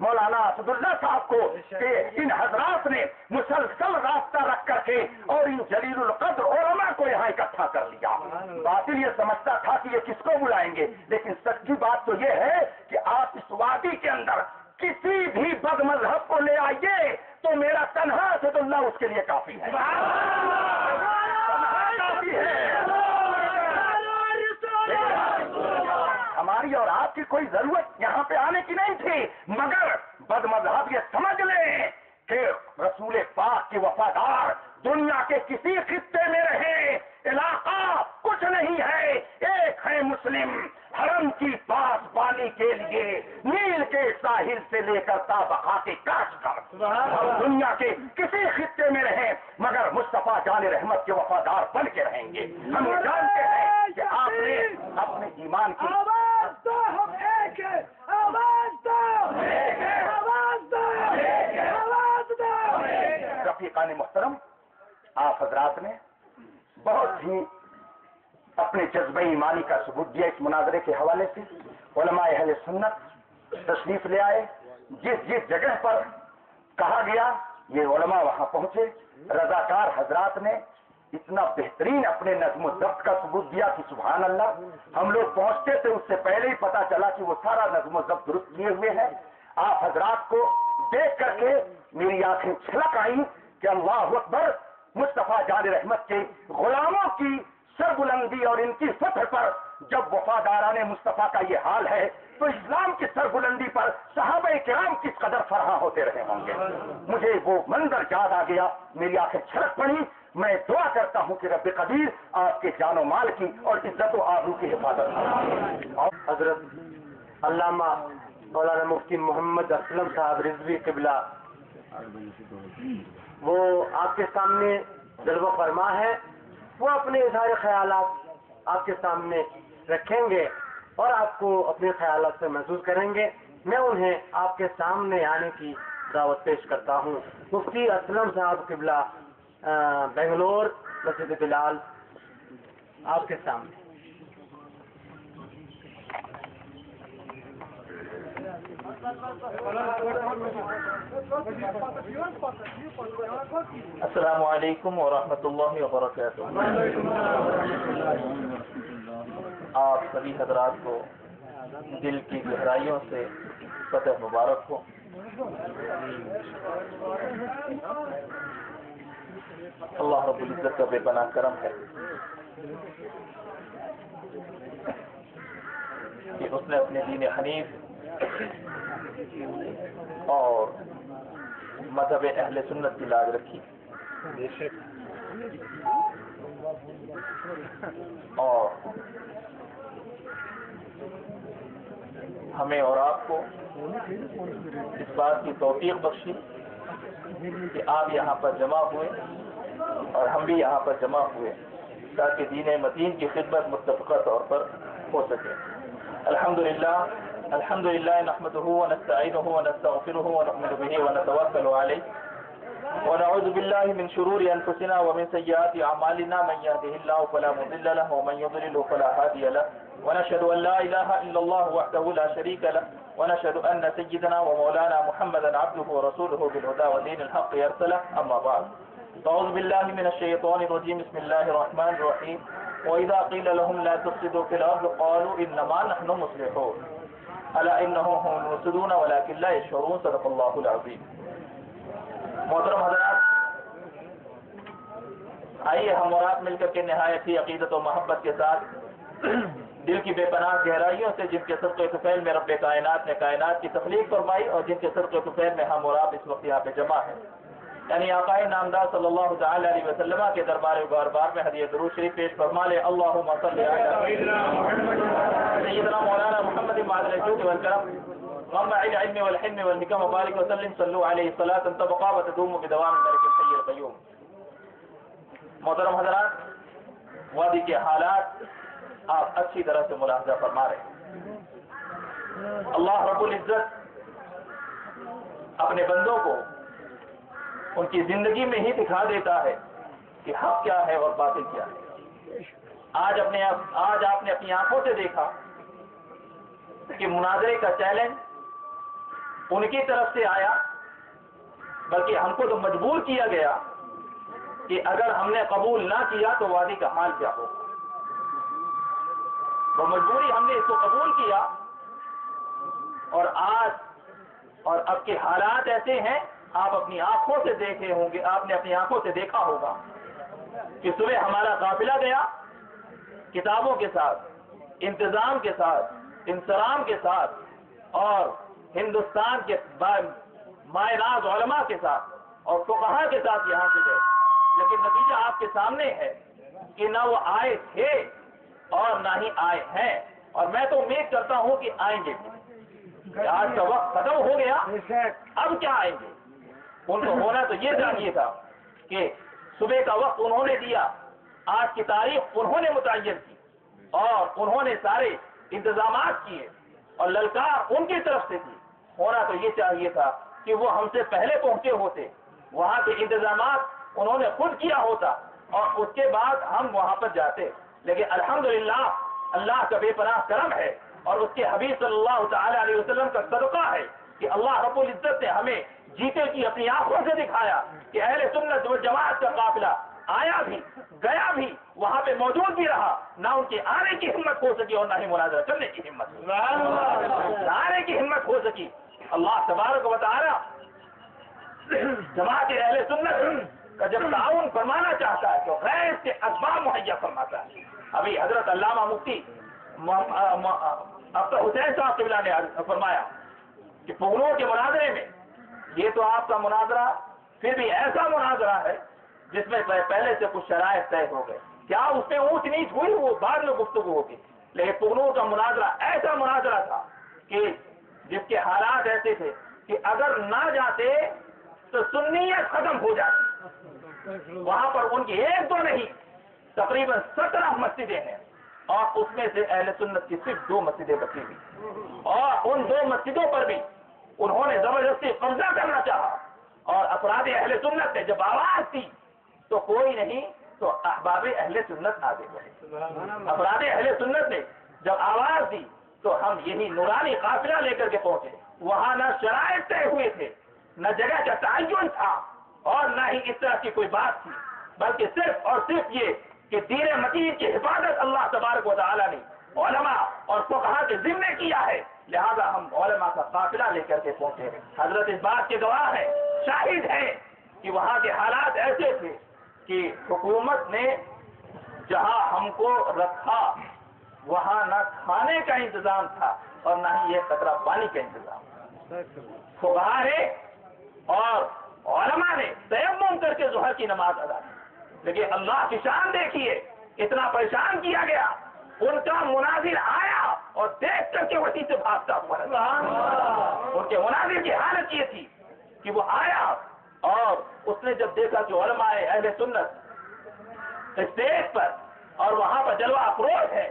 Speaker 4: مولانا اسداللہ صاحب کو، کہ ان حضرات نے مسلسل رابطہ رکھ کر کے اور ان جلیل القدر علماء کو یہاں اکٹھا کر لیا۔ باطل یہ سمجھتا تھا کہ یہ کس کو بلائیں گے، لیکن سچی بات تو یہ ہے کہ آپ اس وادی کے اندر کسی بھی بد مذہب کو لے آئیے تو میرا تنہا اسداللہ اس کے لیے کافی ہے، کافی ہے۔ ہماری اور آپ کی کوئی ضرورت یہاں پہ آنے کی نہیں تھی، مگر بد مذہب یہ سمجھ لیں کہ رسول پاک کے وفادار دنیا کے کسی خطے میں رہے، علاقہ کچھ نہیں ہے، ایک ہے مسلم، حرم کی پاسبانی کے لیے نیل کے ساحل سے لے کر تا بقا کے کاش کر ہم دنیا کے کسی خطے میں رہیں مگر مصطفیٰ جان رحمت کے وفادار بن کے رہیں گے۔ ہم جانتے ہیں کہ آپ نے اپنے ایمان کی
Speaker 3: آواز دو، ہم ایک ہیں، آواز دو، آواز دو، آواز دو۔
Speaker 4: رفیقان محترم، آپ حضرات نے بہت ہی اپنے جذبہ ایمانی کا ثبوت دیا اس مناظرے کے حوالے سے۔ علماء اہل سنت تشریف لے آئے، جس جس جگہ پر کہا گیا یہ علماء وہاں پہنچے، رضاکار حضرات نے اتنا بہترین اپنے نظم و ضبط کا ثبوت دیا کہ سبحان اللہ، ہم لوگ پہنچتے تھے اس سے پہلے ہی پتا چلا کہ وہ سارا نظم و ضبط درست کیے ہوئے ہیں۔ آپ حضرات کو دیکھ کر کے میری آنکھیں چھلک آئیں کہ اللہ اکبر، مصطفیٰ جان رحمت کے غلاموں کی سربلندی اور ان کی فتح پر جب وفاداران مصطفیٰ کا یہ حال ہے تو اسلام کی سربلندی پر صحابہ کرام کس قدر فرحاں ہوتے رہے ہوں گے۔ مجھے وہ منظر یاد آ گیا، میری آنکھیں چھلک پڑی۔ میں دعا کرتا ہوں کہ رب قدیر آپ کے جان و مال کی اور عزت و آبرو کی حفاظت کرے۔
Speaker 1: حضرت علامہ مولانا مفتی محمد اسلم صاحب رضوی قبلہ وہ آپ کے سامنے جلوہ فرما ہے، وہ اپنے اظہار خیالات آپ کے سامنے رکھیں گے اور آپ کو اپنے خیالات سے محسوس کریں گے۔ میں انہیں آپ کے سامنے آنے کی دعوت پیش کرتا ہوں۔ مفتی اسلم صاحب قبلہ بنگلور، مسجد بلال، آپ کے سامنے۔
Speaker 5: السلام علیکم ورحمۃ اللہ وبرکاتہ۔ آپ سبھی حضرات کو دل کی گہرائیوں سے فتح مبارک ہو۔ اللہ رب العزت کا بے پناہ کرم ہے کہ اس نے اپنے دین حنیف اور مذہب اہل سنت کی لاج رکھی اور ہمیں اور آپ کو اس بات کی توفیق بخشی کہ آپ یہاں پر جمع ہوئے اور ہم بھی یہاں پر جمع ہوئے تاکہ دین متین کی خدمت متفقہ طور پر ہو سکے۔ الحمدللہ نحمده ونستعینه ونستغفره ونؤمن به ونتوکل علیہ ونعوذ باللہ من شرور انفسنا ومن سیئات اعمالنا، من يهده الله فلا مضل له ومن يضلل فلا هادي له، ونشهد ان لا اله الا الله وحده لا شريك له، ونشهد ان سيدنا ومولانا محمدا عبده ورسوله بالهدى ودين الحق يرسله، اما بعد أعوذ بالله من الشيطان الرجيم، بسم الله الرحمن الرحيم، وإذا قيل لهم لا تفسدوا في الأرض قالوا إنما نحن مصلحون ألا إنهم هم المفسدون ولكن لا يشعرون، صدق الله العظيم۔ محترم حضرات، آئیے ہم اور آپ مل کر کے نہایت ہی عقیدت و محبت کے ساتھ دل کی بے پناہ گہرائیوں سے جن کے صدقے طفیل میں رب کائنات نے کائنات کی تخلیق فرمائی اور جن کے صدقے طفیل میں ہم اور آپ اس وقت یہاں پہ جمع ہیں، یعنی آقائے نامدار صلی اللہ تعالی علیہ وسلم کے دربار بار میں ہدیہ درود شریف پیش فرما لے۔ اللہم صلی علی سیدنا مولانا محمد معدن الجود والکرم منبع العلم والحلم والحکم وبارک وسلم، صلوا علیہ صلاۃ تبقى وتدوم بدوام الملک الحی القیوم۔ محترم حضرات، وادی کے حالات آپ اچھی طرح سے ملاحظہ فرما رہے ہیں۔ اللہ رب العزت اپنے بندوں کو ان کی زندگی میں ہی دکھا دیتا ہے کہ حق کیا ہے اور باطل کیا ہے۔ آج آپ نے اپنی آنکھوں سے دیکھا کہ مناظرے کا چیلنج ان کی طرف سے آیا، بلکہ ہم کو تو مجبور کیا گیا کہ اگر ہم نے قبول نہ کیا تو وادی کا حال کیا ہوگا۔ وہ مجبوری ہم نے اس کو قبول کیا، اور آج اور اب کے حالات ایسے ہیں، آپ اپنی آنکھوں سے دیکھے ہوں گے، آپ نے اپنی آنکھوں سے دیکھا ہوگا کہ صبح ہمارا قافلہ گیا کتابوں کے ساتھ، انتظام کے ساتھ، انصرام کے ساتھ، اور ہندوستان کے مائے ناز علماء کے ساتھ اور فقہا کے ساتھ یہاں سے گئے، لیکن نتیجہ آپ کے سامنے ہے کہ نہ وہ آئے تھے اور نہ ہی آئے ہیں، اور میں تو امید کرتا ہوں کہ آئیں گے بھی۔ آج کا وقت ختم ہو گیا، اب کیا آئیں گے؟ ان کو ہونا تو یہ چاہیے تھا کہ صبح کا وقت انہوں نے دیا، آج کی تاریخ انہوں نے متعین کی، اور انہوں نے سارے انتظامات کیے اور للکار ان کی طرف سے تھی۔ ہونا تو یہ چاہیے تھا کہ وہ ہم سے پہلے پہنچے ہوتے، وہاں کے انتظامات انہوں نے خود کیا ہوتا، اور اس کے بعد ہم وہاں پر جاتے، لیکن الحمدللہ اللہ کا بے پناہ کرم ہے، اور اس کے حبیب صلی اللہ تعالی علیہ وسلم کا صدقہ ہے کہ اللہ رب العزت نے ہمیں جیتے کی اپنی آنکھوں سے دکھایا کہ اہل سنت و جماعت کا قافلہ آیا بھی، گیا بھی، وہاں پہ موجود بھی رہا، نہ ان کے آنے کی ہمت ہو سکی اور نہ ہی مناظرہ کرنے کی ہمت، نہ آنے کی ہمت ہو سکی۔ اللہ تبارک و تعالی جماعت اہل سنت کا جب تعاون فرمانا چاہتا ہے تو غیر سے اسباب مہیا فرماتا ہے۔ ابھی حضرت علامہ مفتی اختر حسین صاحب قبلہ نے فرمایا کہ پگنور کے مناظرے میں، یہ تو آپ کا مناظرہ پھر بھی ایسا مناظرہ ہے جس میں پہلے سے کچھ شرائط طے ہو گئے، کیا اس میں اونچ نیچ ہوئی وہ بعد میں گفتگو ہوگی، لیکن پگنور کا مناظرہ ایسا مناظرہ تھا کہ جس کے حالات ایسے تھے کہ اگر نہ جاتے تو سنیت ختم ہو جاتی۔ وہاں پر ان کی ایک دو نہیں، تقریباً 17 مسجدیں ہیں، اور اس میں سے اہل سنت کی صرف 2 مسجدیں بچی ہوئی، اور ان 2 مسجدوں پر بھی انہوں نے زبردستی قبضہ کرنا چاہا، اور افراد اہل سنت نے جب آواز دی تو کوئی نہیں تو احباب اہل سنت آگے بڑھے۔ افراد اہل سنت نے جب آواز دی تو ہم یہی نورانی قافلہ لے کر کے پہنچے۔ وہاں نہ شرائط طے ہوئے تھے، نہ جگہ کا تعین تھا، اور نہ ہی اس طرح کی کوئی بات تھی، بلکہ صرف اور صرف یہ کہ دین متین کی حفاظت اللہ تبارک و تعالی نے علماء اور فقہا کے ذمے کیا ہے، لہذا ہم علماء کا قافلہ لے کر کے پہنچے۔ حضرت اس بات کے گواہ ہیں، شاہد ہیں کہ وہاں کے حالات ایسے تھے کہ حکومت نے جہاں ہم کو رکھا وہاں نہ کھانے کا انتظام تھا اور نہ ہی یہ قطرہ پانی کا انتظام۔ فقہا نے اور علماء نے تیمم کر کے ظہر کی نماز ادا کی، لیکن اللہ کی شان دیکھیے، اتنا پریشان کیا گیا، ان کا مناظر آیا اور دیکھ کر کے وسیع سے بھاگتا ہوا رہا۔ ان کے مناظر کی حالت یہ تھی کہ وہ آیا اور اس نے جب دیکھا کہ علماء اہل سنت اسٹیج پر اور وہاں پر جلوہ افروز ہے،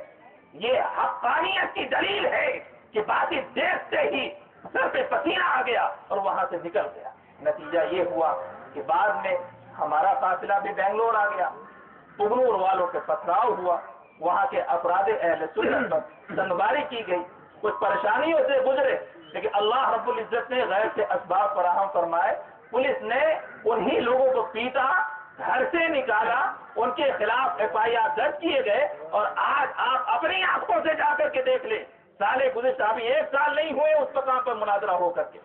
Speaker 5: یہ حقانیت کی دلیل ہے کہ باتیں دیکھتے ہی سر پہ پسینہ آ گیا اور وہاں سے نکل گیا۔ نتیجہ یہ ہوا کہ بعد میں ہمارا قافلہ بھی بنگلور آ گیا، پگنور والوں کے پتھراؤ ہوا، وہاں کے افراد اہل سنت پر سنگباری کی گئی، کچھ پریشانیوں سے گزرے، لیکن اللہ رب العزت نے غیر سے اسباب فراہم فرمائے۔ پولیس نے انہی لوگوں کو پیٹا، گھر سے نکالا، ان کے خلاف FIR درج کیے گئے، اور آج آپ اپنی آنکھوں سے جا کر کے دیکھ لیں، سالے گزشتہ ابھی 1 سال نہیں ہوئے اس مقام پر مناظرہ ہو کر کے،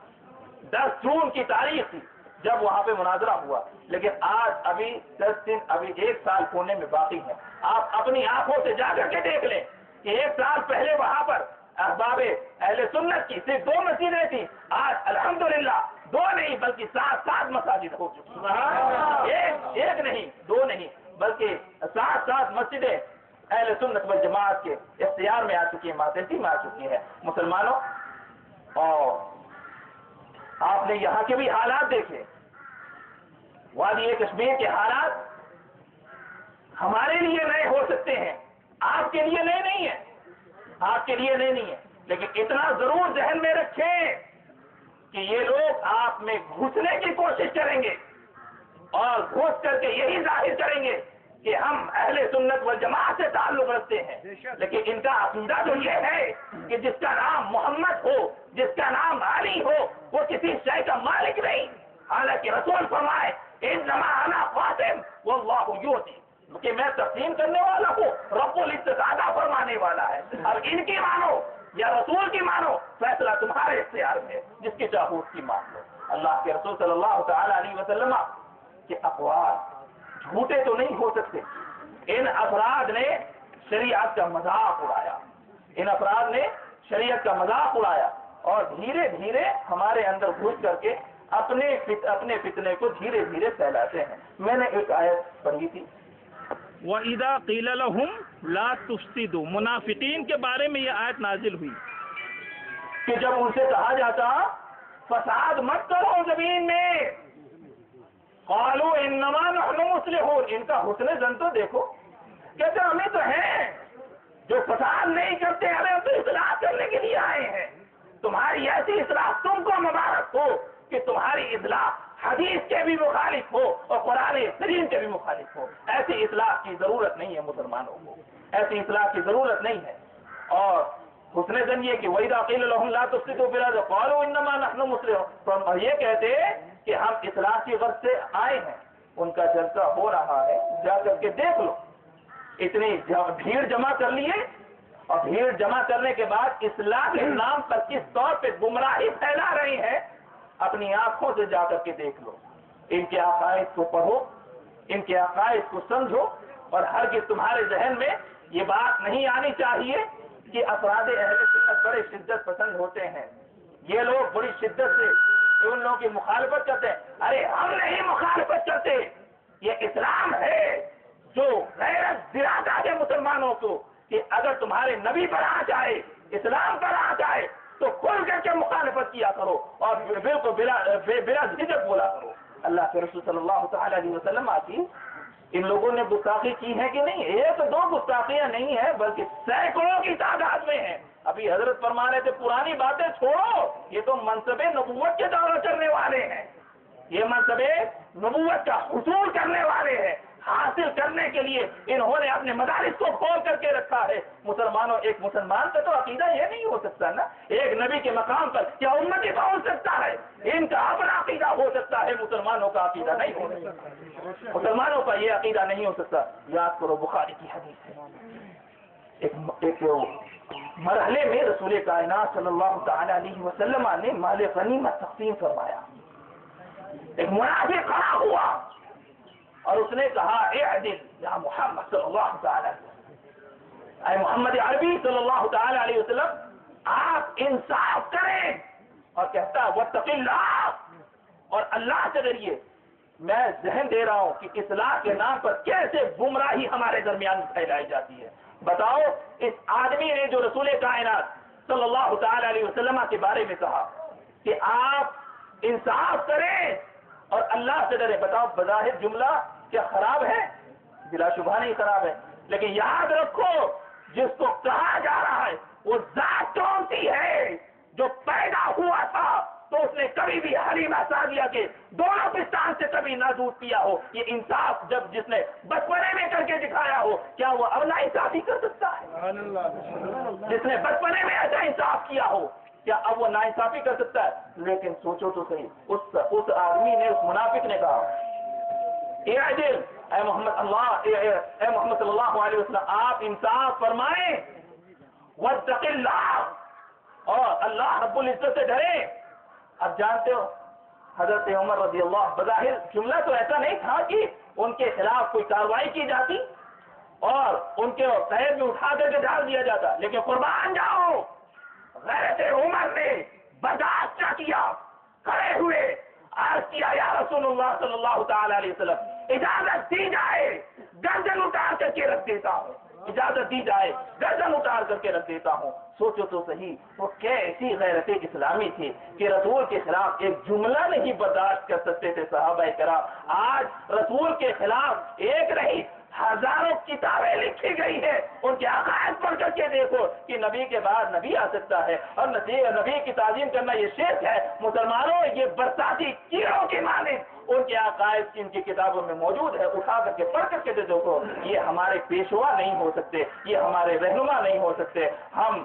Speaker 5: 10 جون کی تاریخ تھی جب وہاں پہ مناظرہ ہوا، لیکن آج ابھی 10 دن، ابھی 1 سال ہونے میں باقی ہے۔ آپ اپنی آنکھوں سے جا کر کے دیکھ لیں کہ 1 سال پہلے وہاں پر احباب اہل سنت کی صرف 2 مسجدیں تھیں، آج الحمدللہ 2 نہیں بلکہ 7 مساجد ہو چکی ہیں، ایک نہیں 2 نہیں بلکہ 7 مسجدیں اہل سنت والجماعت کے اختیار میں آ چکی ہیں، ماتحتی میں آ چکی ہیں۔ مسلمانوں، اور آپ نے یہاں کے بھی حالات دیکھے، وادی کشمیر کے حالات ہمارے لیے نئے ہو سکتے ہیں، آپ کے لیے نئے نہیں ہیں، آپ کے لیے نئے نہیں ہیں، لیکن اتنا ضرور ذہن میں رکھیں کہ یہ لوگ آپ میں گھسنے کی کوشش کریں گے اور گھس کر کے یہی ظاہر کریں گے کہ ہم اہل سنت والجماعت سے تعلق رکھتے ہیں، لیکن ان کا عقیدہ تو یہ ہے کہ جس کا نام محمد ہو، جس کا نام علی ہو، وہ کسی شے کا مالک نہیں. حالانکہ رسول فرمائے انما انا قاسم واللہ یؤتی، کہ میں تقسیم کرنے والا ہوں، رب العزت عطا فرمانے والا ہے. اب ان کی مانو یا رسول کی مانو، فیصلہ تمہارے اختیار میں، جس کی چاہو اس کی مان لو. اللہ کے رسول صلی اللہ تعالی علیہ وسلم کے اقوال جھوٹے تو نہیں ہو سکتے. ان افراد نے شریعت کا مذاق اڑایا، ان افراد نے شریعت کا مذاق اڑایا اور دھیرے دھیرے ہمارے اندر گھس کر کے اپنے فتنے کو دھیرے دھیرے پھیلاتے ہیں. میں نے ایک آیت پڑھی تھی،
Speaker 6: وَإِذَا قِيلَ لَهُمْ لَا تُفْسِدُوا، منافقین کے بارے میں یہ آیت نازل ہوئی
Speaker 5: کہ جب ان سے کہا جاتا فساد مت کرو زمین میں، قالوا انما نحن مصلحون، ان کا حسن زن تو دیکھو، کہتے ہمیں تو ہیں جو فساد نہیں کرتے، ہمیں تو اصلاح کرنے کے لیے آئے ہیں. تمہاری ایسی اصلاح تم کو مبارک ہو کہ تمہاری اصلاح حدیث کے بھی مخالف ہو اور قرآن کریم کے بھی مخالف ہو. ایسی اصلاح کی ضرورت نہیں ہے مسلمانوں کو، ایسی اصلاح کی ضرورت نہیں ہے. اور حسن زن یہ کہ وَإِذَا قِيلَ لَهُمْ لَا تُفْسِدُوا فِي الْأَرْضِ قَالُوا إِنَّمَا نَحْنُ مُصْلِحُونَ، اور یہ کہتے کہ ہم اصلاح کی غرض سے آئے ہیں. ان کا جلسہ ہو رہا ہے، جا کر کے دیکھ لو. اتنی بھیڑ جمع کر لیے اور بھیڑ جمع کرنے کے بعد اصلاح کے نام پر کس طور پہ گمراہی پھیلا رہی ہے، اپنی آنکھوں سے جا کر کے دیکھ لو. ان کے عقائد کو پڑھو، ان کے عقائد کو سمجھو، اور ہرگز تمہارے ذہن میں یہ بات نہیں آنی چاہیے کہ افراد اہل سنت بڑے شدت پسند ہوتے ہیں، یہ لوگ بڑی شدت سے ان لوگوں کی مخالفت کرتے ہیں. ارے ہم نہیں مخالفت کرتے، یہ اسلام ہے جو غیرت دلاتا ہے مسلمانوں کو کہ اگر تمہارے نبی پر آ جائے، اسلام پر آ جائے تو کھل کر کے مخالفت کیا کرو اور بالکل بلا جھجک بولا کرو. اللہ کے رسول صلی اللہ تعالی علیہ وسلم کی ان لوگوں نے گستاخی کی ہے کہ نہیں؟ ایک دو گستاخیاں نہیں ہیں بلکہ سینکڑوں کی تعداد میں ہیں. ابھی حضرت فرما رہے تھے پرانی باتیں چھوڑو، یہ تو منصب نبوت کے دعویٰ کرنے والے ہیں، یہ منصب نبوت کا حصول کرنے والے ہیں. حاصل کرنے کے لیے انہوں نے اپنے مدارس کو کھول کر کے رکھا ہے. مسلمانوں، ایک مسلمان کا تو عقیدہ یہ نہیں ہو سکتا نا، ایک نبی کے مقام پر کیا امتی پہنچ سکتا ہے؟ ان کا اپنا عقیدہ ہو سکتا ہے، مسلمانوں کا عقیدہ نہیں ہو سکتا، مسلمانوں کا یہ عقیدہ نہیں ہو سکتا. یاد کرو بخاری کی حدیث ہے، ایک مرحلے میں رسول کائنات صلی اللہ تعالی علیہ وسلم نے مال غنیمت تقسیم فرمایا. ایک منافق کھڑا ہوا اور اس نے کہا اعدل یا محمد صلی اللہ تعالی علیہ وسلم، اے محمد عربی صلی اللہ تعالی علیہ وسلم آپ انصاف کریں. اور کہتا واتق اللہ، اور اللہ سے ڈریے. میں ذہن دے رہا ہوں کہ اصلاح کے نام پر کیسے گمراہی ہمارے درمیان پھیلائی جاتی ہے. بتاؤ، اس آدمی نے جو رسول کائنات صلی اللہ تعالی علیہ وسلم کے بارے میں کہا کہ آپ انصاف کریں اور اللہ سے ڈرے. بتاؤ، بظاہر جملہ کیا خراب ہے؟ بلا شبہ نہیں خراب ہے، لیکن یاد رکھو جس کو کہا جا رہا ہے وہ ذات کون سی ہے؟ جو پیدا ہوا تھا تو اس نے کبھی بھی حلیمہ سعدیہ کے دونوں پستان سے کبھی نہ دودھ پیا ہو. یہ انصاف جس نے بچپنے میں کر کے دکھایا ہو، کیا وہ اب نا انصافی کر سکتا ہے؟ جس نے بچپنے میں ایسا انصاف کیا ہو، کیا اب وہ ناانصافی کر سکتا ہے؟ لیکن سوچو تو صحیح، اس آدمی نے، اس منافق نے کہا اعدل، اے محمد صلی اللہ علیہ وسلم آپ انصاف فرمائیں، واتق اللہ، اور اللہ رب العزت سے ڈرے. اب جانتے ہو حضرت عمر رضی اللہ، بظاہر جملہ تو ایسا نہیں تھا کہ ان کے خلاف کوئی کارروائی کی جاتی اور ان کے قید میں اٹھا کر کے ڈال دیا جاتا، لیکن قربان جاؤ غیرت عمر نے برداشت کیا کیا، کھڑے ہوئے عرض کیا یا رسول اللہ صلی اللہ تعالی علیہ وسلم اجازت دی جائے گردن اتار کر کے رکھ دیتا ہوں، اجازت دی جائے گردن اتار کر کے رکھ دیتا ہوں. سوچو تو صحیح وہ کیسی غیرت اسلامی تھی کہ رسول کے خلاف ایک جملہ نہیں برداشت کر سکتے تھے صحابہ کرام. آج رسول کے خلاف ایک نہیں ہزاروں کتابیں لکھی گئی ہے، ان کے عقائد پڑھ کر کے دیکھو کہ نبی کے بعد نبی آ سکتا ہے اور نبی کی تعظیم کرنا یہ شرک ہے. مسلمانوں، یہ برساتی کیڑوں کی مانند ان کے عقائد ان کی کتابوں میں موجود ہے، اٹھا کر کے پڑھ کر کے دیکھو. یہ ہمارے پیشوا نہیں ہو سکتے، یہ ہمارے رہنما نہیں ہو سکتے. ہم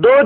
Speaker 7: 2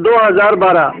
Speaker 7: 2012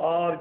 Speaker 8: اور